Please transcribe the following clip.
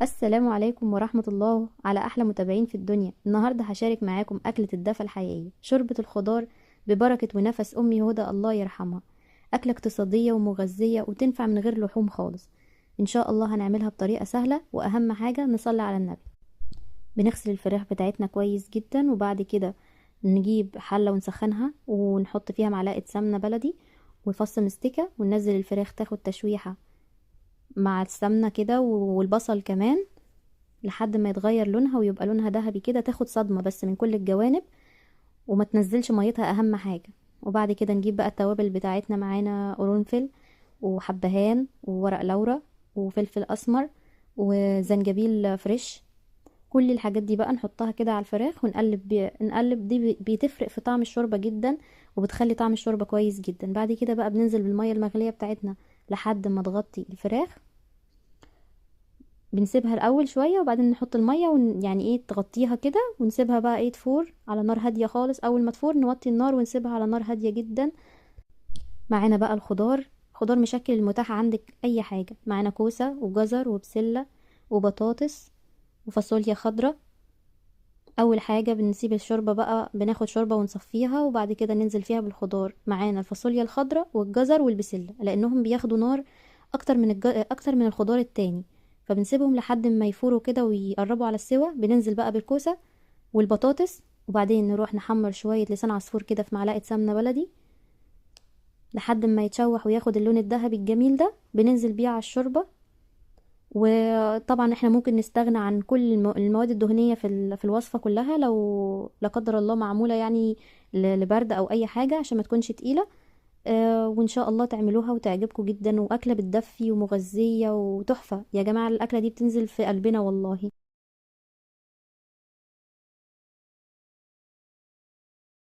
السلام عليكم ورحمة الله على أحلى متابعين في الدنيا. النهاردة هشارك معاكم أكلة الدفا الحقيقية، شوربة الخضار ببركة ونفس أمي هدى الله يرحمها. أكلة اقتصادية ومغذية وتنفع من غير لحوم خالص. إن شاء الله هنعملها بطريقة سهلة، وأهم حاجة نصلي على النبي. بنغسل الفراخ بتاعتنا كويس جدا، وبعد كده نجيب حلة ونسخنها ونحط فيها معلقة سمنة بلدي وفص مستكة، وننزل الفراخ تاخد تشويحة مع السمنة كده والبصل كمان لحد ما يتغير لونها ويبقى لونها ذهبي كده، تاخد صدمة بس من كل الجوانب وما تنزلش ميتها اهم حاجة. وبعد كده نجيب بقى التوابل بتاعتنا، معانا قرنفل وحبهان وورق لورا وفلفل اسمر وزنجبيل فريش. كل الحاجات دي بقى نحطها كده على الفراخ ونقلب نقلب. دي بتفرق في طعم الشوربة جدا، وبتخلي طعم الشوربة كويس جدا. بعد كده بقى بننزل بالمية المغلية بتاعتنا لحد ما تغطي الفراخ. بنسيبها الاول شويه وبعدين نحط الميه يعني ايه تغطيها كده، ونسيبها بقى ايه تفور على نار هاديه خالص. اول ما تفور نوطي النار ونسيبها على نار هاديه جدا. معانا بقى الخضار، خضار مشكل المتاح عندك اي حاجه. معانا كوسه وجزر وبسله وبطاطس وفاصوليا خضراء. اول حاجه بنسيب الشوربه بقى، بناخد شوربه ونصفيها وبعد كده ننزل فيها بالخضار. معانا الفاصوليا الخضراء والجزر والبسله لانهم بياخدوا نار اكتر من الخضار التاني، فبنسيبهم لحد ما يفوروا كده ويقربوا على السوا. بننزل بقى بالكوسه والبطاطس، وبعدين نروح نحمر شويه لسان عصفور كده في معلقه سمنه بلدي لحد ما يتشوح وياخد اللون الذهبي الجميل ده. بننزل بيه على الشوربه. وطبعا احنا ممكن نستغنى عن كل المواد الدهنية في الوصفة كلها، لو لا قدر الله معمولة يعني لبرد او اي حاجة عشان ما تكونش تقيلة. وان شاء الله تعملوها وتعجبكم جدا، واكلة بتدفي ومغذية وتحفة يا جماعة. الاكلة دي بتنزل في قلبنا والله.